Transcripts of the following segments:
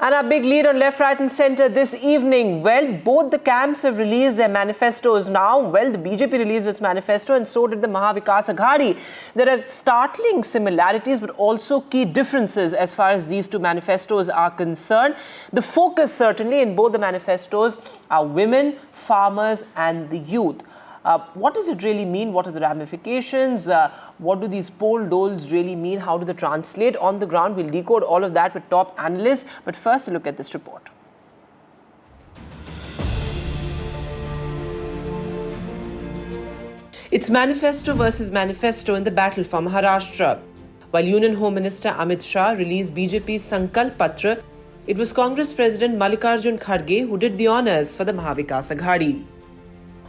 And a big lead on left, right and centre this evening. Well, both the camps have released their manifestos now. Well, the BJP released its manifesto and so did the Maha Vikas Aghadi. There are startling similarities but also key differences as far as these two manifestos are concerned. The focus certainly in both the manifestos are women, farmers and the youth. What does it really mean? What are the ramifications? What do these poll doles really mean? How do they translate on the ground? We'll decode all of that with top analysts. But first, a look at this report. It's manifesto versus manifesto in the battle for Maharashtra. While Union Home Minister Amit Shah released BJP's Sankalp Patra, it was Congress President Mallikarjun Kharge who did the honours for the Maha Vikas Aghadi.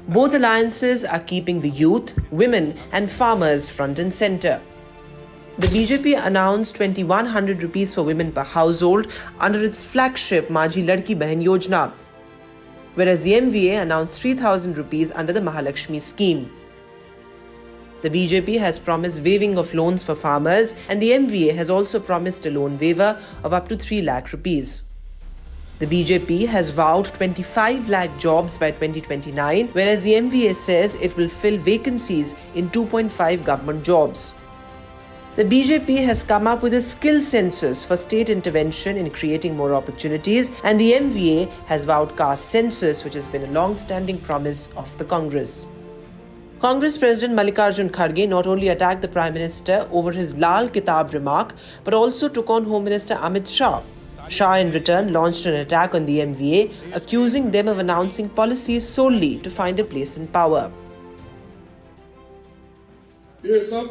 Both alliances are keeping the youth, women and farmers front and centre. The BJP announced 2100 rupees for women per household under its flagship Majhi Ladki Bahan Yojana, whereas the MVA announced 3000 rupees under the Mahalakshmi scheme. The BJP has promised waiving of loans for farmers and the MVA has also promised a loan waiver of up to 3 lakh rupees. The BJP has vowed 25 lakh jobs by 2029, whereas the MVA says it will fill vacancies in 2.5 government jobs. The BJP has come up with a skill census for state intervention in creating more opportunities, and the MVA has vowed caste census, which has been a long-standing promise of the Congress. Congress President Mallikarjun Kharge not only attacked the Prime Minister over his Lal Kitab remark, but also took on Home Minister Amit Shah. Shah in return launched an attack on the MVA, accusing them of announcing policies solely to find a place in power. ये सब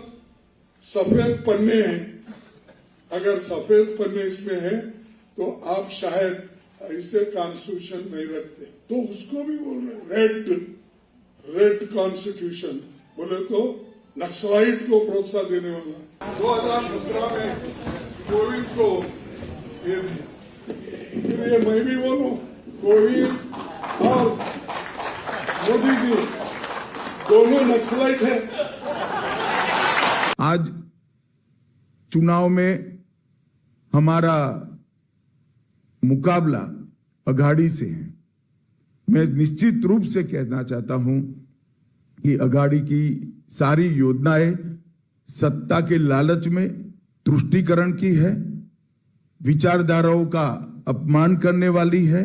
सफेद पन्ने हैं। अगर सफेद पन्ने इसमें हैं, तो आप शायद इसे कॉन्स्टिट्यूशन नहीं रखते। तो उसको भी बोल रहे रेड कॉन्स्टिट्यूशन बोले तो नक्सलाइट को प्रोत्साहन देने वाला। 2017 में कोविड को फिर ये मैं भी बोलूं, कोविड और मोदी जी दोनों नक्सलाइट हैं। आज चुनाव में हमारा मुकाबला अघाड़ी से है। मैं निश्चित रूप से कहना चाहता हूं कि अघाड़ी की सारी योजनाएं सत्ता के लालच में तुष्टीकरण की है, विचारधाराओं का अपमान करने वाली है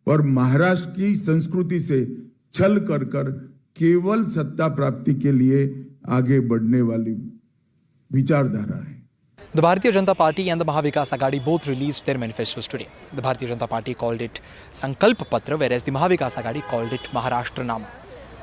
और महाराष्ट्र की संस्कृति से छल कर केवल सत्ता प्राप्ति के लिए आगे बढ़ने वाली विचारधारा है। The Bharatiya Janata Party and the Maha Vikas Aghadi both released their manifestos today. The Bharatiya Janata Party called it Sankalp Patra, whereas the Maha Vikas Aghadi called it Maharashtra Nama.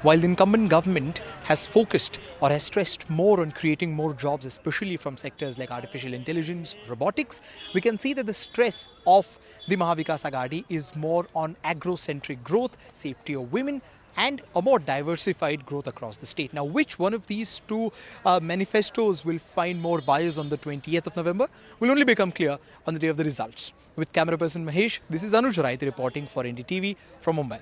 While the incumbent government has focused or has stressed more on creating more jobs, especially from sectors like artificial intelligence, robotics, we can see that the stress of the Maha Vikas Aghadi is more on agro-centric growth, safety of women, and a more diversified growth across the state. Now, which one of these two manifestos will find more buyers on the 20th of November will only become clear on the day of the results. With camera person Mahesh, this is Anuj Raith reporting for NDTV from Mumbai.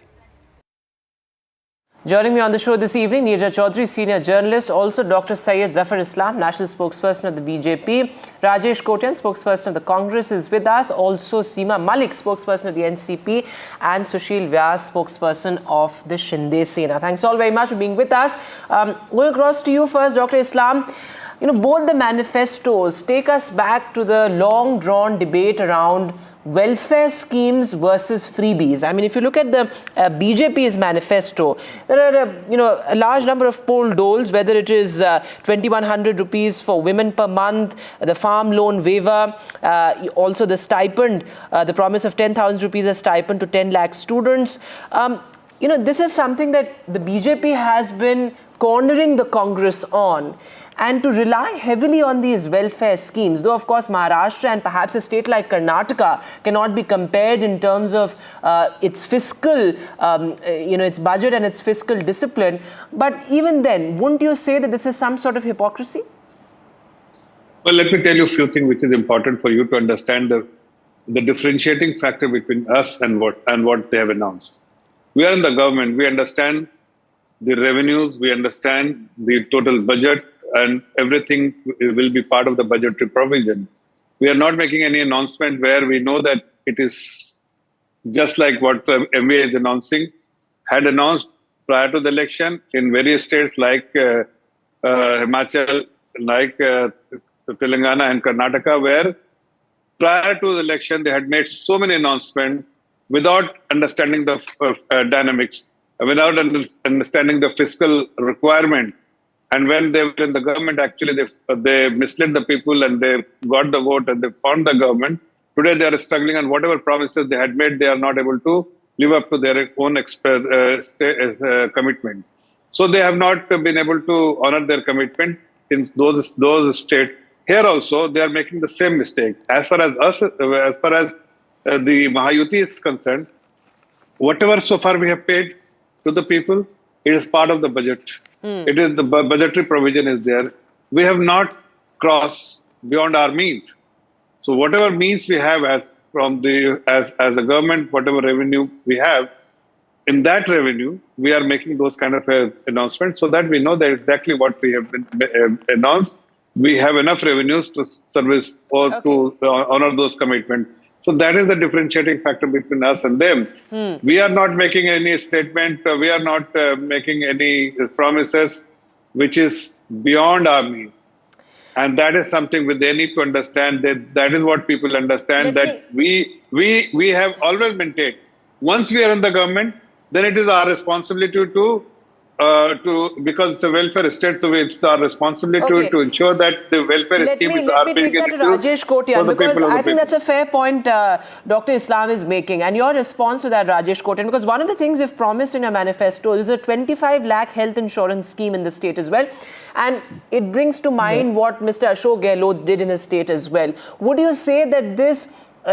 Joining me on the show this evening, Neerja Chaudhary, senior journalist, also Dr. Syed Zafar Islam, national spokesperson of the BJP, Rajesh Kotian, spokesperson of the Congress is with us, also Seema Malik, spokesperson of the NCP, and Sushil Vyas, spokesperson of the Shinde Sena. Thanks all very much for being with us. Going across to you first, Dr. Islam. You know, both the manifestos take us back to the long-drawn debate around welfare schemes versus freebies. I mean, if you look at the BJP's manifesto, there are a large number of poll doles, whether it is 2100 rupees for women per month, the farm loan waiver, also the stipend, the promise of 10,000 rupees as stipend to 10 lakh students. This is something that the BJP has been cornering the Congress on. And to rely heavily on these welfare schemes, though of course Maharashtra and perhaps a state like Karnataka cannot be compared in terms of its fiscal, its budget and its fiscal discipline. But even then, wouldn't you say that this is some sort of hypocrisy? Well, let me tell you a few things which is important for you to understand the differentiating factor between us and what they have announced. We are in the government. We understand the revenues. We understand the total budget. And everything will be part of the budgetary provision. We are not making any announcement where we know that it is just like what MVA is announcing, had announced prior to the election in various states like Himachal, like Telangana and Karnataka, where prior to the election they had made so many announcements without understanding the dynamics, without understanding the fiscal requirement. And when they were in the government, actually they misled the people and they got the vote and they formed the government. Today they are struggling, and whatever promises they had made, they are not able to live up to their own commitment. So they have not been able to honor their commitment in those states. Here also, they are making the same mistake. As far as the Mahayuti is concerned, whatever so far we have paid to the people, it is part of the budget. It is the budgetary provision is there. We have not crossed beyond our means. So whatever means we have as a government, whatever revenue we have, in that revenue, we are making those kind of announcements so that we know that exactly what we have been announced. We have enough revenues to service or to honor those commitments. So that is the differentiating factor between us and them. We are not making any statement. We are not making any promises which is beyond our means. And that is something they need to understand. That is what people understand. We have always maintained. Once we are in the government, then it is our responsibility to because it's a welfare state, so it's our responsibility to ensure that the welfare schemes are being used Rajesh Kotian, because I think that's a fair point Dr. Islam is making, and your response to that, Rajesh Kotian, because one of the things you've promised in your manifesto is a 25 lakh health insurance scheme in the state as well, and it brings to mind what Mr. Ashok Gehlot did in his state as well. Would you say that this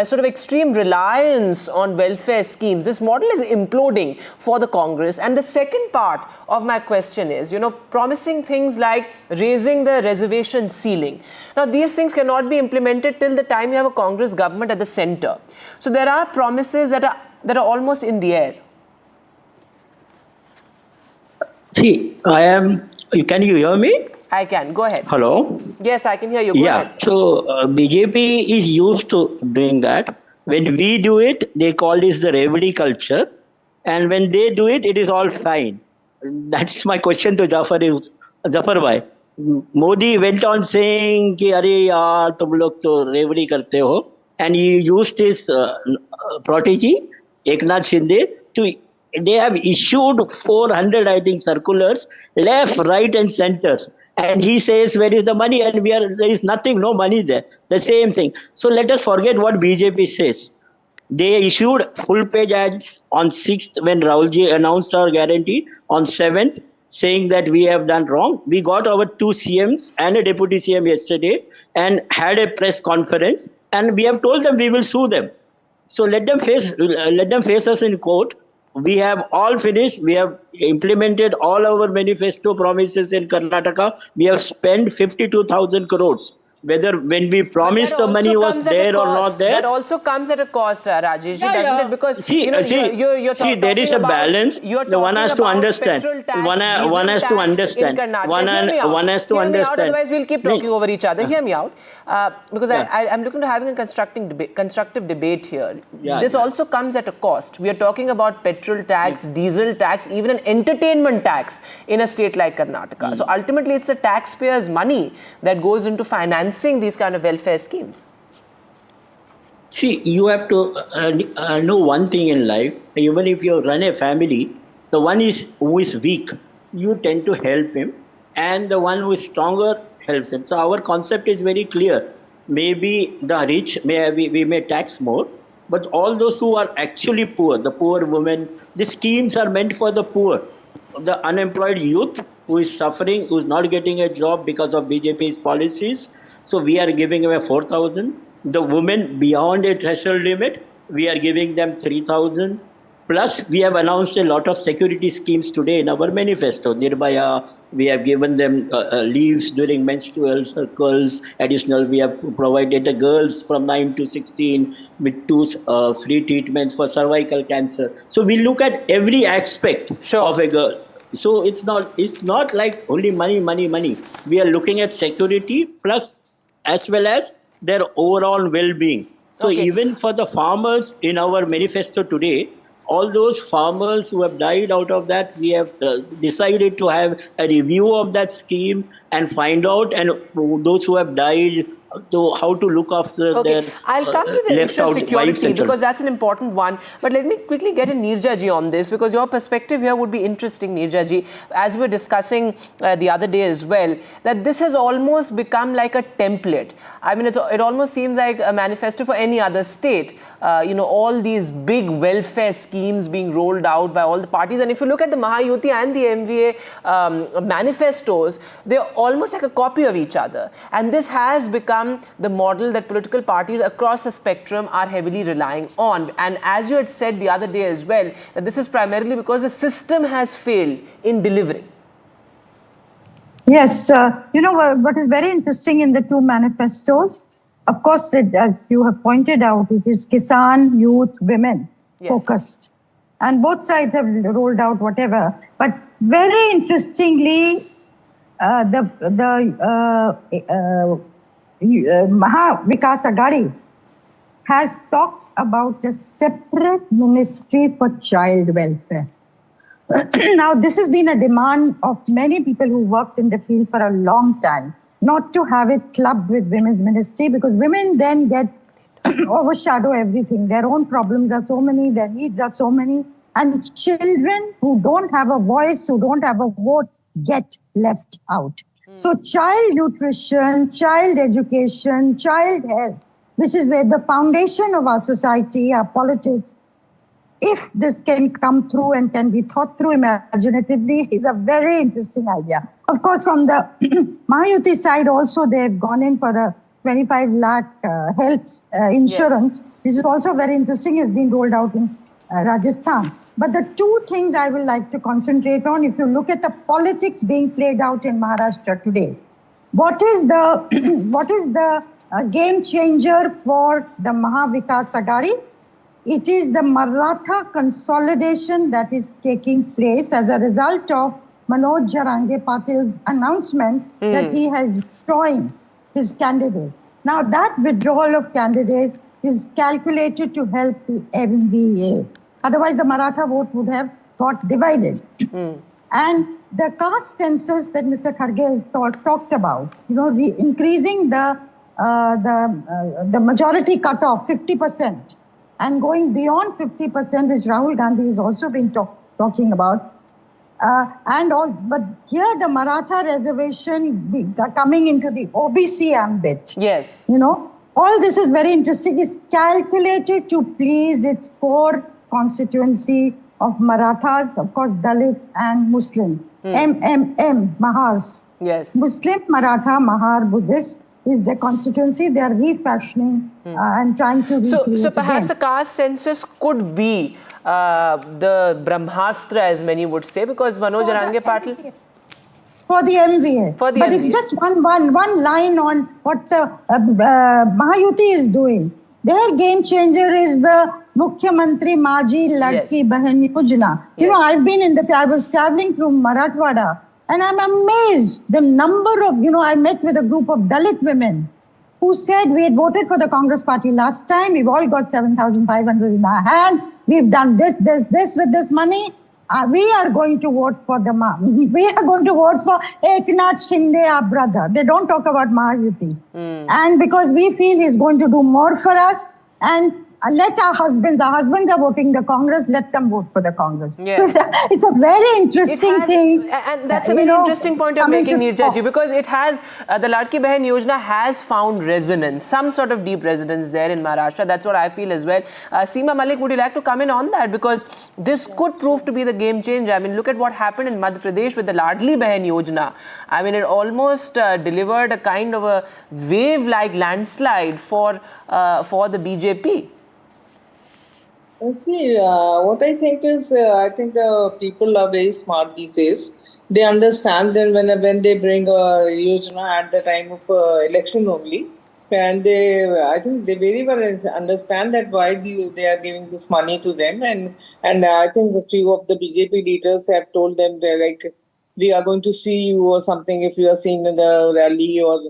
sort of extreme reliance on welfare schemes, this model is imploding for the Congress? And the second part of my question is, promising things like raising the reservation ceiling. Now, these things cannot be implemented till the time you have a Congress government at the center. So there are promises that are almost in the air. See, can you hear me? I can. Go ahead. Hello? Yes, I can hear you. Go ahead. So BJP is used to doing that. When we do it, they call this the revenue culture. And when they do it, it is all fine. That's my question to Jafar bhai. Modi went on saying, ki, "Arey yaar, tum log to revenue karte ho." And he used his protege, Eknath Shinde, they have issued 400, I think, circulars, left, right, and center. And he says, where is the money? And there is nothing, no money there. The same thing. So let us forget what BJP says. They issued full page ads on 6th when Rahulji announced our guarantee, on 7th, saying that we have done wrong. We got our 2 CMs and a deputy CM yesterday and had a press conference. And we have told them we will sue them. So let them face us in court. We have all finished. We have implemented all our manifesto promises in Karnataka. We have spent 52,000 crores. Whether when we promised the money was there or not there. That also comes at a cost, Rajesh, doesn't it? Because there is a balance. One has to understand. One has to understand. One has to understand. Otherwise, we'll keep talking over each other. Hear me out, because I'm looking to having a constructive debate here. This also comes at a cost. We are talking about petrol tax, diesel tax, even an entertainment tax in a state like Karnataka. So ultimately, it's the taxpayers' money that goes into financing these kind of welfare schemes. See, you have to know one thing in life. Even if you run a family, the one who is weak, you tend to help him, and the one who is stronger helps him. So our concept is very clear. Maybe the rich, we may tax more, but all those who are actually poor, the poor women, the schemes are meant for the poor. The unemployed youth who is suffering, who is not getting a job because of BJP's policies. So we are giving away 4,000. The women beyond a threshold limit, we are giving them 3,000. Plus, we have announced a lot of security schemes today in our manifesto. Nirbhaya, we have given them leaves during menstrual cycles. Additional, we have provided the girls from 9 to 16 with 2 free treatments for cervical cancer. So we look at every aspect of a girl. So it's not like only money. We are looking at security plus as well as their overall well-being. So Okay. even for the farmers in our manifesto today, all those farmers who have died out of that, we have decided to have a review of that scheme and find out, and those who have died, how to look after Okay, their I'll come to the left issue of out wives security and children. because that's an important one. But let me quickly get in Neerja ji on this because your perspective here would be interesting, Neerja ji. As we were discussing the other day as well, that this has almost become like a template. I mean, it almost seems like a manifesto for any other state. All these big welfare schemes being rolled out by all the parties. And if you look at the Mahayuti and the MVA manifestos, they're almost like a copy of each other. And this has become the model that political parties across the spectrum are heavily relying on. And as you had said the other day as well, that this is primarily because the system has failed in delivering. Yes, what is very interesting in the two manifestos, of course, as you have pointed out, it is Kisan, youth, women focused. And both sides have rolled out whatever. But very interestingly, Maha Vikas Aghadi has talked about a separate ministry for child welfare. Now, this has been a demand of many people who worked in the field for a long time, not to have it clubbed with women's ministry, because women then get overshadow everything. Their own problems are so many, their needs are so many, and children who don't have a voice, who don't have a vote, get left out. So child nutrition, child education, child health, which is where the foundation of our society, our politics, if this can come through and can be thought through imaginatively, is a very interesting idea. Of course, from the Mahayuti side also, they've gone in for a 25 lakh health insurance, which is also very interesting, has been rolled out in Rajasthan. But the two things I will like to concentrate on, if you look at the politics being played out in Maharashtra today, what is the game changer for the Maha Vikas Aghadi? It is the Maratha consolidation that is taking place as a result of Manoj Jarange Patil's announcement that he has withdrawing his candidates. Now that withdrawal of candidates is calculated to help the MVA. Otherwise, the Maratha vote would have got divided. And the caste census that Mr. Kharge has talked about, increasing the majority cutoff 50%. And going beyond 50%, which Rahul Gandhi has also been talking about. But here the Maratha reservation coming into the OBC ambit. Yes. All this is very interesting. It's calculated to please its core constituency of Marathas, of course, Dalits and Muslim. MMM, Mahars. Yes. Muslim, Maratha, Mahar, Buddhist is the constituency. They are refashioning and trying to recreate So perhaps again. the caste census could be the Brahmastra, as many would say, because Manoj Jarange Patil... For the MVA. For the but MVA. If just one line on what the Mahayuti is doing. Their game changer is the Mukhyamantri Maji Ladki Bahan Yojana. I've been I was traveling through Marathwada, and I'm amazed the number of, I met with a group of Dalit women who said we had voted for the Congress party last time. We've all got 7,500 in our hand. We've done this with this money. We are going to vote for we are going to vote for Eknath Shinde, our brother. They don't talk about Mahayuti. And because we feel he's going to do more for us, and let our husbands are voting the Congress, let them vote for the Congress. Yes. So it's a very interesting thing. And that's a very interesting point you're making, Neerja ji, because it has, the Ladki Bahan Yojana has found resonance, some sort of deep resonance there in Maharashtra. That's what I feel as well. Seema Malik, would you like to come in on that? Because this could prove to be the game changer. I mean, look at what happened in Madhya Pradesh with the Ladli Bahan Yojana. I mean, it almost delivered a kind of a wave-like landslide for the BJP. See, what I think is, I think the people are very smart these days. They understand that when they bring a yojana at the time of election only, and I think they very well understand that why they are giving this money to them, and I think a few of the BJP leaders have told them they're like, we are going to see you or something if you are seen in the rally or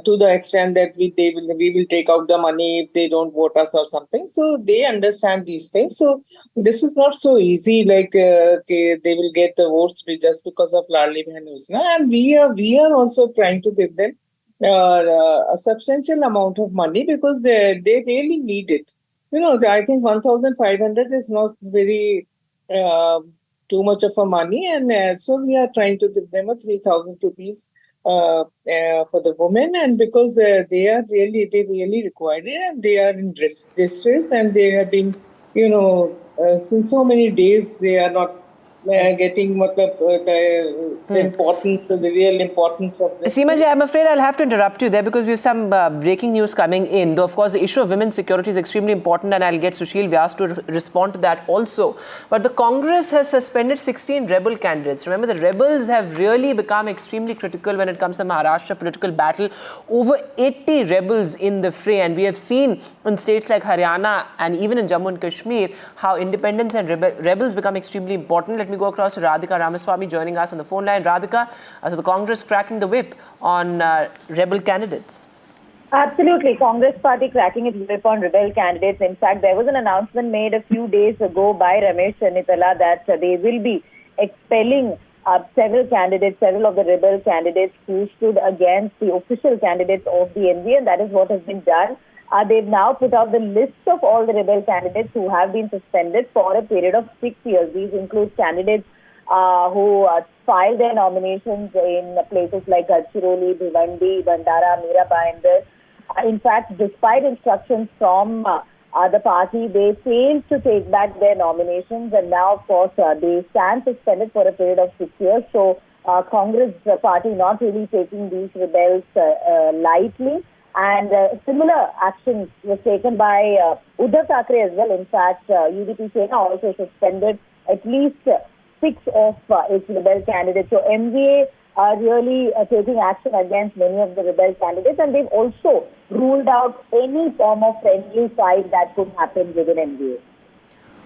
to the extent that we will take out the money if they don't vote us or something. So they understand these things. So this is not so easy. Like they will get the votes just because of Ladli Behan Yojana, and we are also trying to give them a substantial amount of money because they really need it. I think 1,500 is not very too much of a money, and so we are trying to give them a 3,000 rupees for the women, and because they really required it, and they are in distress, and they have been, since so many days they are not getting the importance, the real importance of this. Seema ji, I'm afraid I'll have to interrupt you there because we have some breaking news coming in. Though, of course, the issue of women's security is extremely important, and I'll get Sushil Vyas to respond to that also. But the Congress has suspended 16 rebel candidates. Remember, the rebels have really become extremely critical when it comes to Maharashtra political battle. Over 80 rebels in the fray, and we have seen in states like Haryana and even in Jammu and Kashmir how independence and rebels become extremely important. Let me go across to Radhika Ramaswamy joining us on the phone line. Radhika, so the Congress cracking the whip on rebel candidates. Absolutely. Congress party cracking its whip on rebel candidates. In fact, there was an announcement made a few days ago by Ramesh Chennitala that they will be expelling several of the rebel candidates who stood against the official candidates of the NDA, and that is what has been done. They've now put out the list of all the rebel candidates who have been suspended for a period of 6 years. These include candidates who filed their nominations in places like Gadchiroli, Bhivandi, Bandara, Mira Bhayandar. In fact, despite instructions from the party, they failed to take back their nominations, and now, of course, they stand suspended for a period of 6 years. So, Congress party not really taking these rebels lightly. And similar action was taken by Uddhav Thackeray as well. In fact, UDP Sena also suspended at least 6 of its rebel candidates. So MVA are really taking action against many of the rebel candidates, and they've also ruled out any form of friendly fight that could happen within MVA.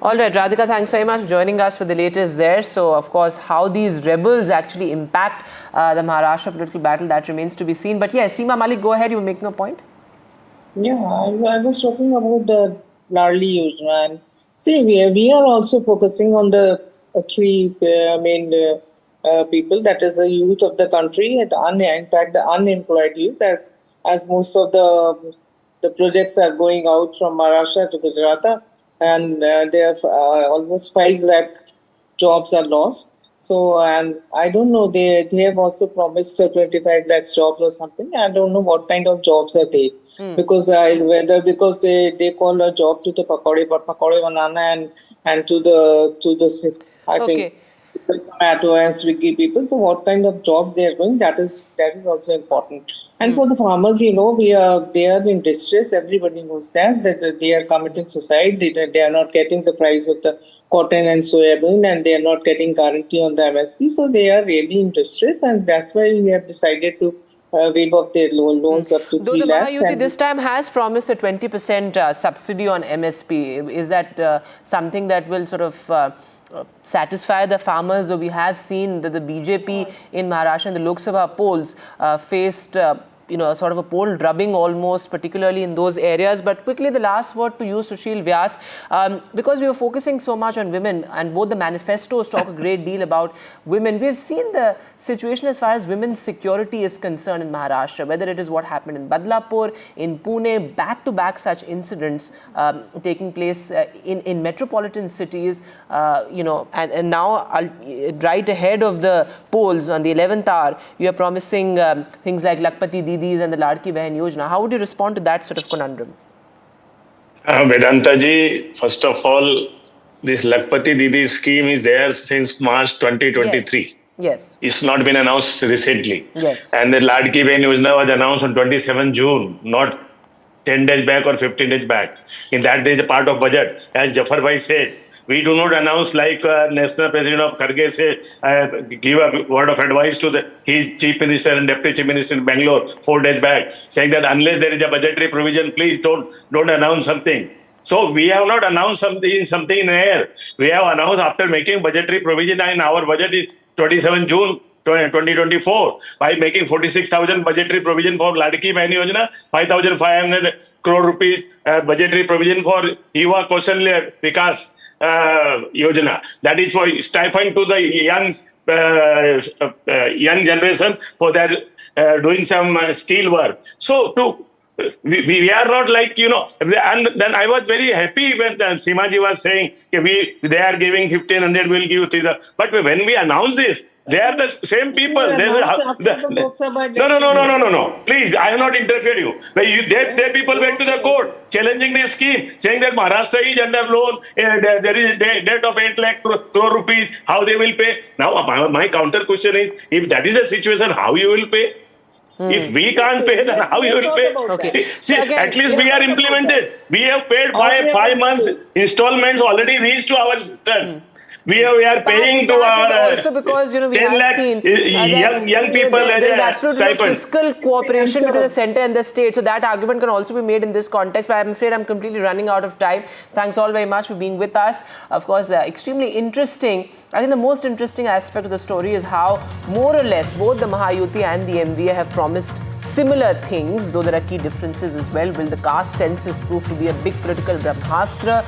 All right, Radhika, thanks very much for joining us for the latest there. So, of course, how these rebels actually impact the Maharashtra political battle, that remains to be seen. But yes, Seema Malik, go ahead. You were making a point. Yeah, I was talking about the Ladli Yojana. And see, we are also focusing on the three main people, that is the youth of the country, and in fact, the unemployed youth, as most of the projects are going out from Maharashtra to Gujarat. And there are almost 5 lakh jobs are lost. So, and I don't know, they have also promised 25 lakh jobs or something. I don't know what kind of jobs are they. Because because they call a job to the pakode banana and to the I think Zomato and Swiggy people. So what kind of job they are doing, that is also important. And for the farmers, they are in distress. Everybody knows that they are committing suicide. They are not getting the price of the cotton and soybean, and they are not getting guarantee on the MSP. So they are really in distress, and that's why we have decided to waive off their loans up to 3 lakhs. Though the Mahayuti this time has promised a 20% subsidy on MSP. Is that something that will sort of satisfy the farmers? Though we have seen that the BJP in Maharashtra and the Lok Sabha polls faced sort of a poll drubbing almost, particularly in those areas. But quickly, the last word to you, Sushil Vyas, because we were focusing so much on women, and both the manifestos talk a great deal about women. We've seen the situation as far as women's security is concerned in Maharashtra, whether it is what happened in Badlapur, in Pune, back-to-back such incidents taking place in metropolitan cities, and now right ahead of the polls on the 11th hour, you are promising things like Lakpati Didis and the Ladki Behan Yojana. How would you respond to that sort of conundrum? Vedanta ji, first of all, this Lakpati Didi scheme is there since March 2023. Yes. It's not been announced recently. Yes. And the Ladki Behan Yojana was announced on 27 June, not 10 days back or 15 days back. In that, there is a part of budget. As Jafar Bhai said, we do not announce like National President of Kharge say, give a word of advice to his Chief Minister and Deputy Chief Minister in Bangalore 4 days back, saying that unless there is a budgetary provision, please don't announce something. So we have not announced something in air. We have announced after making budgetary provision in our budget in 27 June 2024 by making 46,000 budgetary provision for Ladki Behni Yojana, 5,500 crore rupees budgetary provision for Yuva Kaushal Vikas Yojana. That is for stipend to the young generation for their doing some skill work. So we are not like, and then I was very happy when Seemaji was saying they are giving 1,500, we'll give 3,000. But when we announce this, they are the same people. No. Please, I have not interfered you. They people went to the court challenging this scheme, saying that Maharashtra is under loan, there is a debt of 8 lakh crore rupees, how they will pay. Now, my counter question is, if that is the situation, how you will pay? If we can't pay, then how you will pay? Okay. See, at least we are implemented. We have paid five months installments already reached to our sisters. We are paying to our also because we 10 have lakh seen young people there is as a absolutely no stipend. fiscal cooperation between the centre and the state. So that argument can also be made in this context. But I'm afraid I'm completely running out of time. Thanks all very much for being with us. Of course, extremely interesting. I think the most interesting aspect of the story is how more or less both the Mahayuti and the MVA have promised similar things, though there are key differences as well. Will the caste census prove to be a big political brahmastra?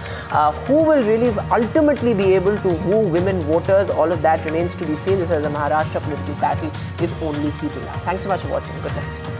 Who will really ultimately be able to woo women voters? All of that remains to be seen. This is the Maharashtra political battle is only heating up. Thanks so much for watching. Good night.